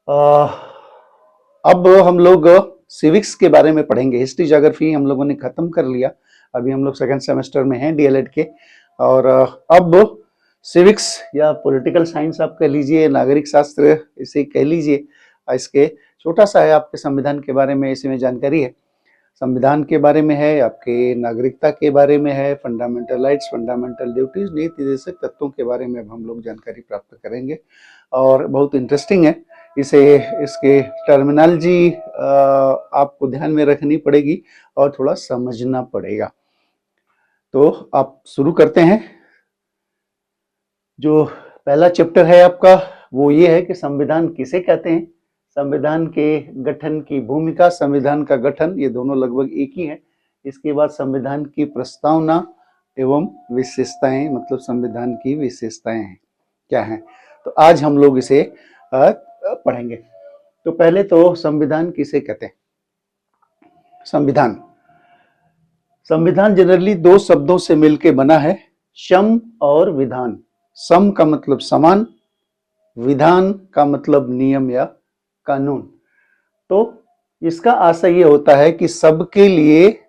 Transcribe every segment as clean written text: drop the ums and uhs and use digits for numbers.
अब हम लोग सिविक्स के बारे में पढ़ेंगे। हिस्ट्री ज्योग्राफी हम लोगों ने खत्म कर लिया। अभी हम लोग सेकंड सेमेस्टर में हैं डीएलएड के। और अब सिविक्स या पॉलिटिकल साइंस आप कह लीजिए, नागरिक शास्त्र इसे कह लीजिए, इसके छोटा सा है। आपके संविधान के बारे में इसमें जानकारी है, संविधान के बारे में है, आपके नागरिकता के बारे में है, फंडामेंटल राइट्स, फंडामेंटल ड्यूटीज, नीति निर्देशक तत्वों के बारे में अब हम लोग जानकारी प्राप्त करेंगे। और बहुत इंटरेस्टिंग है। इसके टर्मिनोलॉजी आपको ध्यान में रखनी पड़ेगी और थोड़ा समझना पड़ेगा। तो आप शुरू करते हैं। जो पहला चैप्टर है आपका वो ये है कि संविधान किसे कहते हैं, संविधान के गठन की भूमिका, संविधान का गठन, ये दोनों लगभग एक ही है। इसके बाद संविधान की प्रस्तावना एवं विशेषताएं, मतलब संविधान की विशेषताएं क्या हैं। तो आज हम लोग इसे पढ़ेंगे। तो पहले तो संविधान किसे कहते हैं। संविधान जनरली दो शब्दों से मिलकर बना है, सम और विधान। सम का मतलब समान, विधान का मतलब नियम या कानून। तो इसका आशय ये होता है कि सबके लिए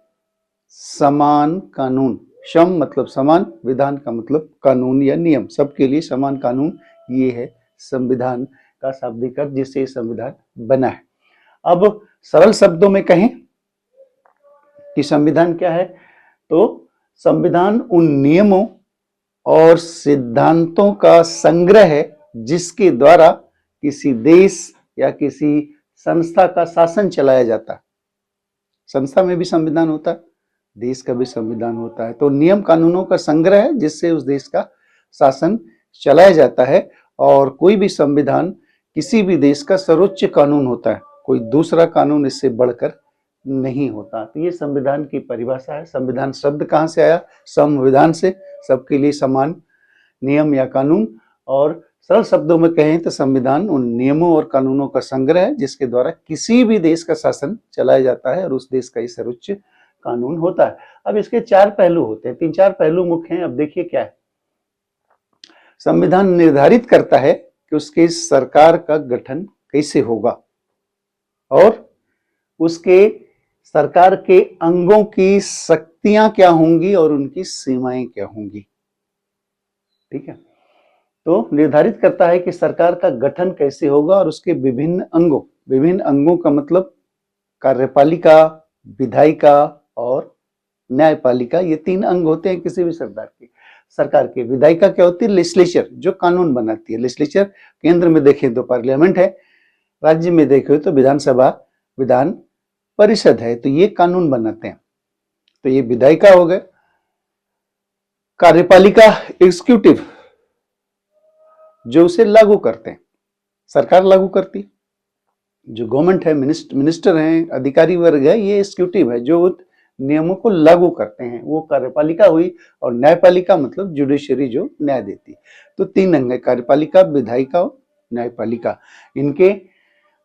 समान कानून। सम मतलब समान, विधान का मतलब कानून या नियम, सबके लिए समान कानून, ये है संविधान का शाब्दिक अर्थ जिससे संविधान बना है। अब सरल शब्दों में कहें कि संविधान क्या है, तो संविधान उन नियमों और सिद्धांतों का संग्रह है जिसके द्वारा किसी देश या किसी संस्था का शासन चलाया जाता है। संस्था में भी संविधान होता है, देश का भी संविधान होता है। तो नियम कानूनों का संग्रह है जिससे उस देश का शासन चलाया जाता है। और कोई भी संविधान किसी भी देश का सर्वोच्च कानून होता है, कोई दूसरा कानून इससे बढ़कर नहीं होता। तो ये संविधान की परिभाषा है। संविधान शब्द कहाँ से आया, संविधान से, सबके लिए समान नियम या कानून। और सरल शब्दों में कहें तो संविधान उन नियमों और कानूनों का संग्रह है जिसके द्वारा किसी भी देश का शासन चलाया जाता है और उस देश का ही सर्वोच्च कानून होता है। अब इसके चार पहलू होते हैं, तीन चार पहलू मुख्य हैं। अब देखिए क्या है। संविधान निर्धारित करता है कि उसके सरकार का गठन कैसे होगा और उसके सरकार के अंगों की शक्तियां क्या होंगी और उनकी सीमाएं क्या होंगी। ठीक है। तो निर्धारित करता है कि सरकार का गठन कैसे होगा और उसके विभिन्न अंगों का मतलब कार्यपालिका, विधायिका और न्यायपालिका, ये तीन अंग होते हैं किसी भी सरकार के। विधायिका क्या होती है, लेजिस्लेचर, जो कानून बनाती है। लेजिस्लेचर केंद्र में देखें तो पार्लियामेंट है, राज्य में देखें तो विधानसभा, विधान परिषद है, तो ये कानून बनाते हैं। तो ये विधायिका हो गए। कार्यपालिका एग्जीक्यूटिव, जो उसे लागू करते हैं, सरकार लागू करती। जो गवर्नमेंट है, मिनिस्टर हैं, अधिकारी वर्ग है, ये एग्जीक्यूटिव है जो नियमों को लागू करते हैं, वो कार्यपालिका हुई। और न्यायपालिका मतलब जुडिशरी, जो न्याय देती। तो तीन अंग है, कार्यपालिका, विधायिका और न्यायपालिका। इनके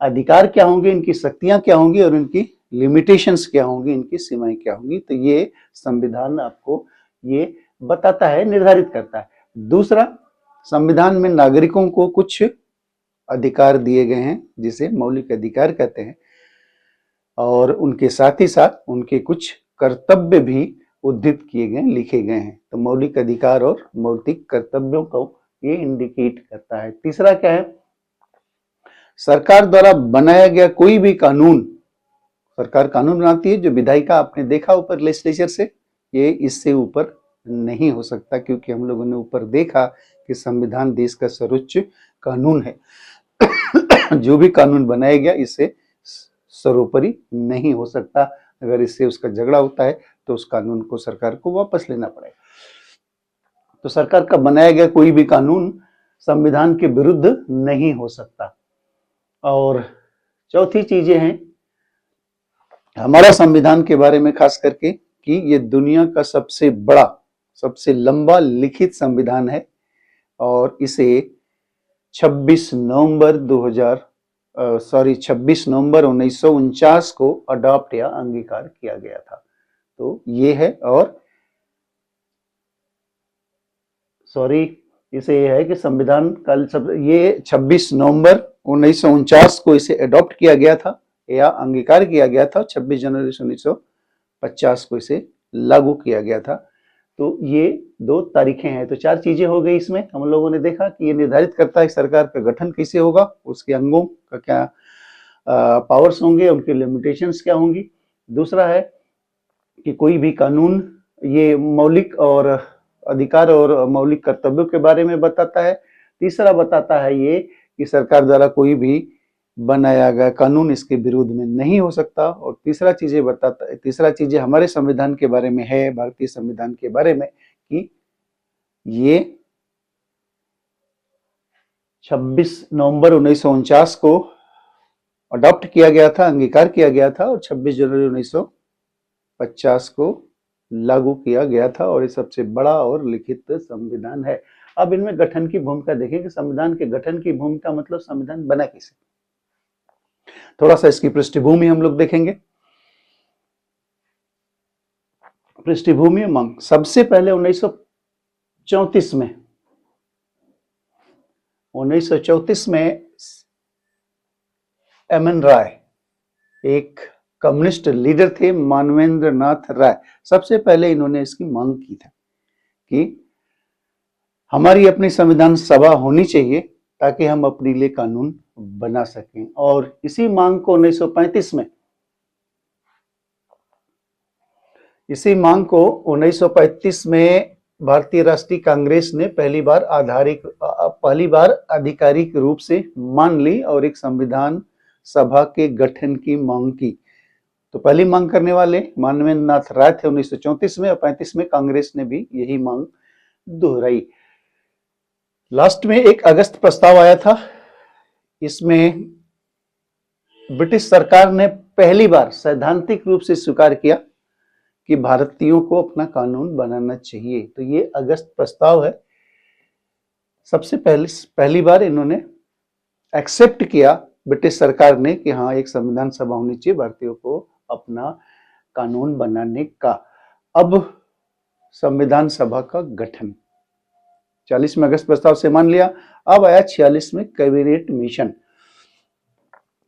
अधिकार क्या होंगे, इनकी शक्तियां क्या होंगी और इनकी लिमिटेशंस क्या होंगी, इनकी सीमाएं क्या होंगी। तो ये संविधान आपको ये बताता है, निर्धारित करता है। दूसरा, संविधान में नागरिकों को कुछ अधिकार दिए गए हैं जिसे मौलिक अधिकार कहते हैं, और उनके साथ ही साथ उनके कुछ कर्तव्य भी उद्धृत किए गए, लिखे गए हैं। तो मौलिक अधिकार और मौलिक कर्तव्यों को ये इंडिकेट करता है। तीसरा क्या है, सरकार द्वारा बनाया गया कोई भी कानून, सरकार कानून बनाती है, जो विधायिका आपने देखा ऊपर लेजिस्लेचर से, ये इससे ऊपर नहीं हो सकता, क्योंकि हम लोगों ने ऊपर देखा कि संविधान देश का सर्वोच्च कानून है। जो भी कानून बनाया गया इससे सर्वोपरि नहीं हो सकता। अगर इससे उसका झगड़ा होता है तो उस कानून को सरकार को वापस लेना पड़ेगा। तो सरकार का बनाया गया कोई भी कानून संविधान के विरुद्ध नहीं हो सकता। और चौथी चीजें हैं हमारा संविधान के बारे में, खास करके कि ये दुनिया का सबसे बड़ा, सबसे लंबा लिखित संविधान है और इसे 26 नवंबर 1949 को अडॉप्ट या अंगीकार किया गया था। तो ये है। और इसे ये है कि संविधान कल सब ये 26 नवंबर 1949 को इसे अडॉप्ट किया गया था या अंगीकार किया गया था। 26 जनवरी 1950 को इसे लागू किया गया था। तो ये 2 तारीखें हैं। तो 4 चीजें हो गई इसमें। हम लोगों ने देखा कि ये निर्धारित करता है सरकार का गठन कैसे होगा, उसके अंगों का क्या पावर्स होंगे, उनके लिमिटेशंस क्या होंगी। दूसरा है कि कोई भी कानून ये मौलिक और अधिकार और मौलिक कर्तव्यों के बारे में बताता है। तीसरा बताता है ये कि सरकार द्वारा कोई भी बनाया गया कानून इसके विरोध में नहीं हो सकता। और तीसरा चीजें हमारे संविधान के बारे में है, भारतीय संविधान के बारे में, कि ये 26 नवंबर 1949 को अडॉप्ट किया गया था, अंगीकार किया गया था, और 26 जनवरी 1950 को लागू किया गया था। और ये सबसे बड़ा और लिखित संविधान है। अब इनमें गठन की भूमिका देखें कि संविधान के गठन की भूमिका मतलब संविधान बना कैसे। थोड़ा सा इसकी पृष्ठभूमि हम लोग देखेंगे। पृष्ठभूमि मांग सबसे पहले 1934 में एम.एन. राय एक कम्युनिस्ट लीडर थे, मानवेंद्र नाथ राय। सबसे पहले इन्होंने इसकी मांग की थी कि हमारी अपनी संविधान सभा होनी चाहिए ताकि हम अपने लिए कानून बना सकें। और इसी मांग को 1935 में भारतीय राष्ट्रीय कांग्रेस ने पहली बार आधिकारिक रूप से मान ली और एक संविधान सभा के गठन की मांग की। तो पहली मांग करने वाले मानवेंद्र नाथ राय थे 1934 में, और 35 में कांग्रेस ने भी यही मांग दोहराई। लास्ट में 1 अगस्त प्रस्ताव आया था। इसमें ब्रिटिश सरकार ने पहली बार सैद्धांतिक रूप से स्वीकार किया कि भारतीयों को अपना कानून बनाना चाहिए। तो ये अगस्त प्रस्ताव है। सबसे पहली बार इन्होंने एक्सेप्ट किया ब्रिटिश सरकार ने कि हाँ, एक संविधान सभा होनी चाहिए भारतीयों को अपना कानून बनाने का। अब संविधान सभा का गठन 40 में अगस्त प्रस्ताव से मान लिया। अब आया 46 में कैबिनेट मिशन।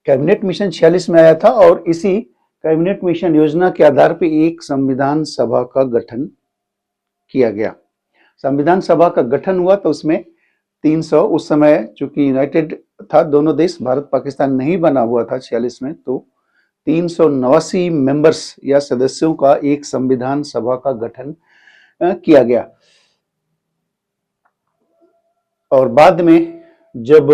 कैबिनेट मिशन 46 में आया था और इसी कैबिनेट मिशन योजना के आधार पर एक संविधान सभा का गठन किया गया। संविधान सभा का गठन हुआ तो उसमें 300, उस समय चूंकि यूनाइटेड था, दोनों देश भारत पाकिस्तान नहीं बना हुआ था 46 में, तो 389 मेंबर्स या सदस्यों का एक संविधान सभा का गठन किया गया। और बाद में जब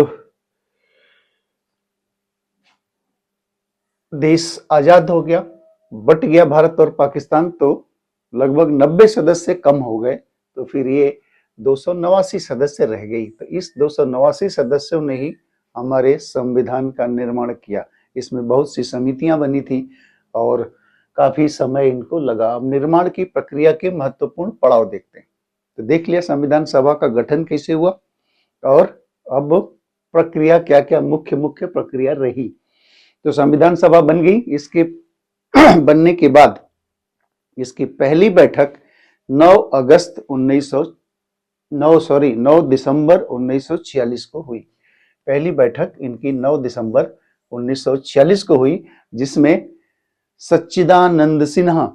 देश आजाद हो गया, बट गया भारत और पाकिस्तान, तो लगभग 90 सदस्य कम हो गए। तो फिर ये 289 सदस्य रह गई। तो इस 289 सदस्यों ने ही हमारे संविधान का निर्माण किया। इसमें बहुत सी समितियां बनी थी और काफी समय इनको लगा। अब निर्माण की प्रक्रिया के महत्वपूर्ण पड़ाव देखते हैं। तो देख लिया संविधान सभा का गठन कैसे हुआ और अब प्रक्रिया क्या क्या मुख्य प्रक्रिया रही। तो संविधान सभा बन गई। इसके बनने के बाद इसकी पहली बैठक 9 दिसंबर 1946 को हुई। पहली बैठक इनकी 9 दिसंबर 1946 को हुई, जिसमें सच्चिदानंद सिन्हा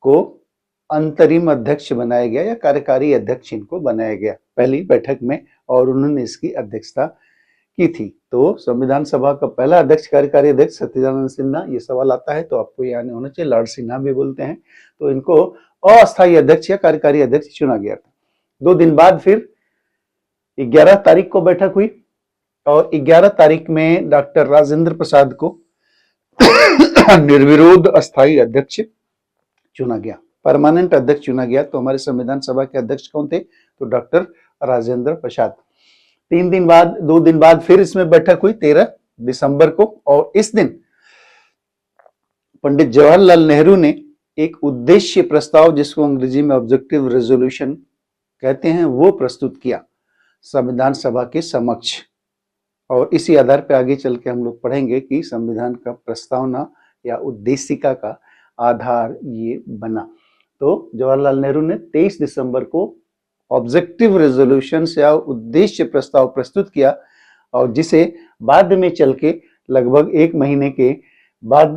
को अंतरिम अध्यक्ष बनाया गया या कार्यकारी अध्यक्ष इनको बनाया गया पहली बैठक में, और उन्होंने इसकी अध्यक्षता की थी। तो संविधान सभा का पहला अध्यक्ष, कार्यकारी अध्यक्ष सच्चिदानंद सिन्हा। ये सवाल आता है तो आपको याद होना चाहिए, लॉर्ड सिन्हा भी बोलते हैं। तो इनको अस्थायी अध्यक्ष या कार्यकारी अध्यक्ष चुना गया था। 2 दिन बाद फिर 11 तारीख को बैठक हुई और 11 तारीख में डॉक्टर राजेंद्र प्रसाद को निर्विरोध अस्थायी अध्यक्ष चुना गया, परमानेंट अध्यक्ष चुना गया। तो हमारे संविधान सभा के अध्यक्ष कौन थे? तो डॉक्टर राजेंद्र प्रसाद। 2 दिन बाद फिर इसमें बैठक हुई 13 दिसंबर को, और इस दिन पंडित जवाहरलाल नेहरू ने एक उद्देश्य प्रस्ताव, जिसको अंग्रेजी में ऑब्जेक्टिव रेजोल्यूशन कहते हैं, वो प्रस्तुत किया संविधान सभा के समक्ष। और इसी आधार पर आगे चल के हम लोग पढ़ेंगे कि संविधान का प्रस्तावना या उद्देशिका का आधार ये बना। तो जवाहरलाल नेहरू ने 23 दिसंबर को ऑब्जेक्टिव रेजोल्यूशंस या उद्देश्य प्रस्ताव प्रस्तुत किया और जिसे बाद में चल के लगभग एक महीने के बाद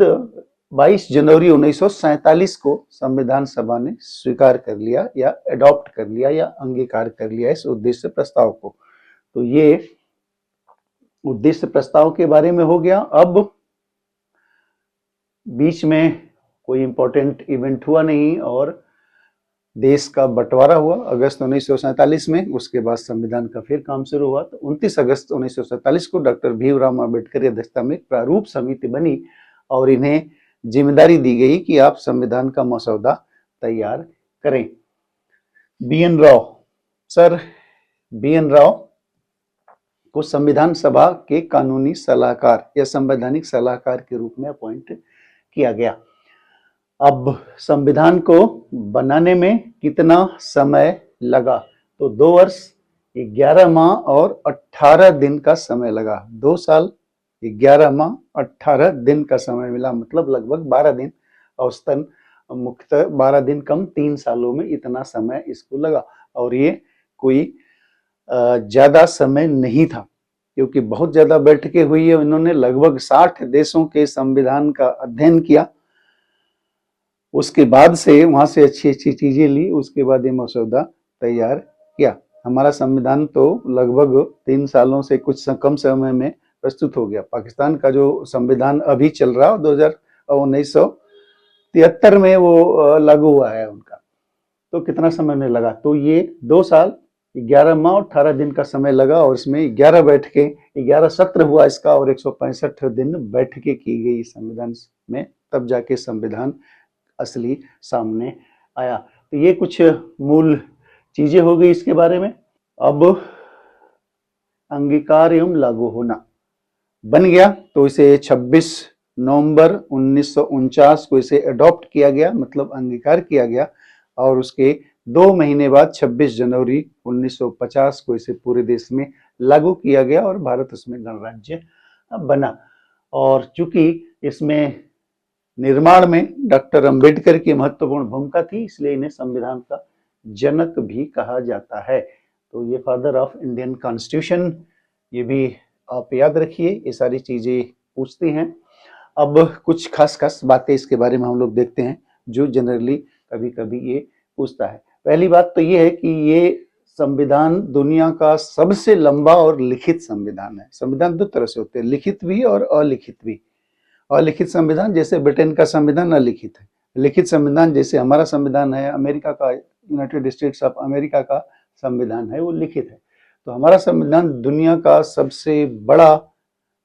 22 जनवरी 1947 को संविधान सभा ने स्वीकार कर लिया या अडॉप्ट कर लिया या अंगीकार कर लिया इस उद्देश्य प्रस्ताव को। तो ये उद्देश्य प्रस्ताव के बारे में हो गया। अब बीच में कोई इंपॉर्टेंट इवेंट हुआ नहीं और देश का बंटवारा हुआ अगस्त 1947 में। उसके बाद संविधान का फिर काम शुरू हुआ। तो 29 अगस्त 1947 को डॉक्टर भीमराव अम्बेडकर की अध्यक्षता में प्रारूप समिति बनी और इन्हें जिम्मेदारी दी गई कि आप संविधान का मसौदा तैयार करें। BN. Rao, sir BN. Rao को संविधान सभा के कानूनी सलाहकार या संवैधानिक सलाहकार के रूप में अपॉइंट किया गया। अब संविधान को बनाने में कितना समय लगा? तो 2 वर्ष 11 माह और 18 दिन का समय लगा। 2 साल 11 माह 18 दिन का समय मिला, मतलब लगभग 12 दिन। औसतन मुख्यतः 12 दिन कम 3 सालों में इतना समय इसको लगा। और ये कोई ज्यादा समय नहीं था क्योंकि बहुत ज्यादा बैठकें हुई है। इन्होंने लगभग 60 देशों के संविधान का अध्ययन किया, उसके बाद से वहां से अच्छी अच्छी चीजें ली, उसके बाद ये मसौदा तैयार किया। हमारा संविधान तो लगभग 3 सालों से कुछ कम समय में प्रस्तुत हो गया। पाकिस्तान का जो संविधान अभी चल रहा है 1973 में वो लागू हुआ है उनका। तो कितना समय में लगा? तो ये 2 साल 11 माह और 18 दिन का समय लगा और इसमें 11 बैठकें, 11 सत्र हुआ इसका और 165 दिन बैठकें की गई संविधान में, तब जाके संविधान असली सामने आया। तो ये कुछ मूल चीजें हो गई इसके बारे में। अब अंगीकार एवं लागू होना बन गया तो इसे 26 नवंबर 1949 को इसे अडॉप्ट किया गया, मतलब अंगीकार किया गया। और उसके 2 महीने बाद 26 जनवरी 1950 को इसे पूरे देश में लागू किया गया और भारत उसमें गणराज्य बना। और चूंकि इसमें निर्माण में डॉक्टर अंबेडकर की महत्वपूर्ण भूमिका थी, इसलिए इन्हें संविधान का जनक भी कहा जाता है। तो ये फादर ऑफ इंडियन कॉन्स्टिट्यूशन, ये भी आप याद रखिए, ये सारी चीजें पूछती हैं। अब कुछ खास खास बातें इसके बारे में हम लोग देखते हैं जो जनरली कभी कभी ये पूछता है। पहली बात तो ये है कि ये संविधान दुनिया का सबसे लंबा और लिखित संविधान है। संविधान 2 तरह से होते हैं, लिखित भी और अलिखित भी। अलिखित संविधान जैसे ब्रिटेन का संविधान अलिखित है, लिखित संविधान जैसे हमारा संविधान है, अमेरिका का यूनाइटेड स्टेट्स ऑफ अमेरिका का संविधान है, वो लिखित है। तो हमारा संविधान दुनिया का सबसे बड़ा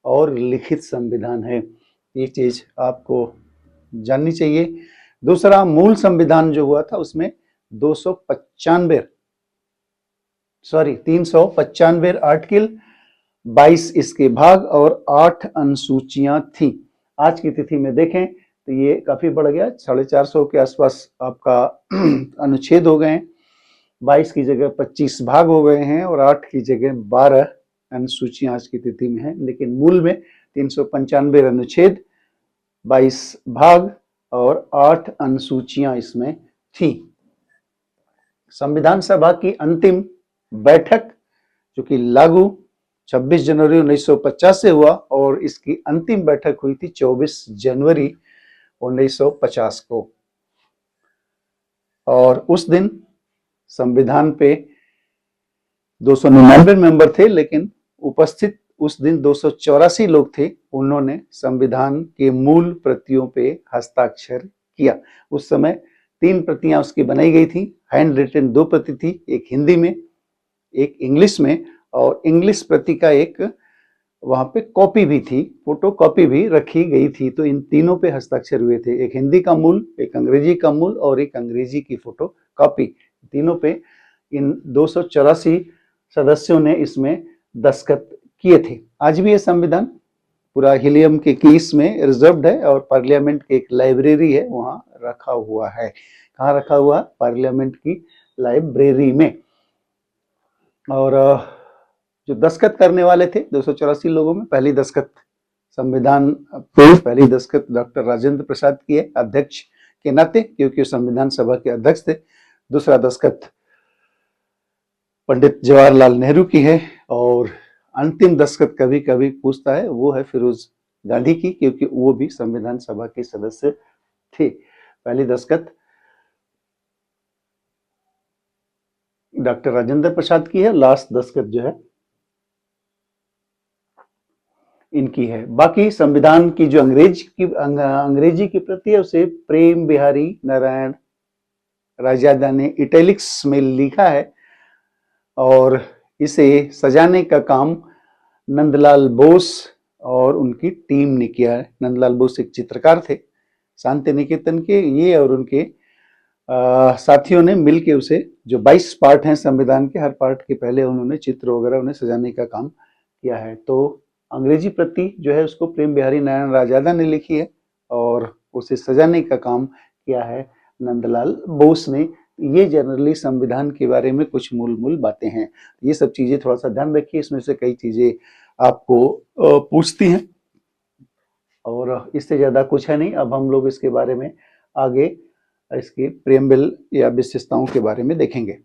और लिखित संविधान है, ये चीज आपको जाननी चाहिए। दूसरा, मूल संविधान जो हुआ था उसमें 395 आर्टिकल, 22 इसके भाग और 8 अनुसूचियां थी। आज की तिथि में देखें तो ये काफी बढ़ गया, 450 के आसपास आपका अनुच्छेद हो गए हैं। 22 की जगह 25 भाग हो गए हैं और 8 की जगह 12 अनुसूचियां आज की तिथि में हैं। लेकिन मूल में 395 अनुच्छेद, 22 भाग और 8 अनुसूचियां इसमें थी। संविधान सभा की अंतिम बैठक जो कि लागू 26 जनवरी 1950 से हुआ और इसकी अंतिम बैठक हुई थी 24 जनवरी 1950 को। और उस दिन संविधान पे 299 मेंबर थे, लेकिन उपस्थित उस दिन 284 लोग थे। उन्होंने संविधान के मूल प्रतियों पे हस्ताक्षर किया। उस समय 3 प्रतियां उसकी बनाई गई थी। हैंड रिटन 2 प्रति थी, एक हिंदी में, एक इंग्लिश में, और इंग्लिश प्रति का एक वहां पे कॉपी भी थी, फोटो कॉपी भी रखी गई थी। तो इन तीनों पे हस्ताक्षर हुए थे, एक हिंदी का मूल, एक अंग्रेजी का मूल और एक अंग्रेजी की फोटो कॉपी। तीनों पे इन 284 सदस्यों ने इसमें दस्तखत किए थे। आज भी ये संविधान पूरा हीलियम के कीस में रिजर्व्ड है और पार्लियामेंट की एक लाइब्रेरी है, वहां रखा हुआ है। कहाँ रखा हुआ? पार्लियामेंट की लाइब्रेरी में। और जो दस्तखत करने वाले थे 284 लोगों में, पहली दस्तखत संविधान पे पहली दस्तखत डॉक्टर राजेंद्र प्रसाद की है, अध्यक्ष के नाते, क्योंकि संविधान सभा के अध्यक्ष थे। दूसरा दस्तखत पंडित जवाहरलाल नेहरू की है। और अंतिम दस्तखत कभी कभी पूछता है वो है फिरोज गांधी की, क्योंकि वो भी संविधान सभा के सदस्य थे। पहली दस्तखत डॉक्टर राजेंद्र प्रसाद की है, लास्ट दस्तखत जो है इनकी है। बाकी संविधान की जो अंग्रेजी की प्रति है उसे प्रेम बिहारी नारायण रायजादा ने इटैलिक्स में लिखा है और इसे सजाने का काम नंदलाल बोस और उनकी टीम ने किया है। नंदलाल बोस एक चित्रकार थे शांति निकेतन के, ये और उनके साथियों ने मिलके उसे, जो 22 पार्ट हैं संविधान के, हर पार्ट के पहले उन्होंने चित्र वगैरह उन्हें सजाने का काम किया है। तो अंग्रेजी प्रति जो है उसको प्रेम बिहारी नारायण रायजादा ने लिखी है और उसे सजाने का काम किया है नंदलाल बोस ने। ये जनरली संविधान के बारे में कुछ मूल बातें हैं। ये सब चीजें थोड़ा सा ध्यान रखिए, इसमें से कई चीजें आपको पूछती हैं और इससे ज्यादा कुछ है नहीं। अब हम लोग इसके बारे में आगे इसकी प्रेम्बल या विशेषताओं के बारे में देखेंगे।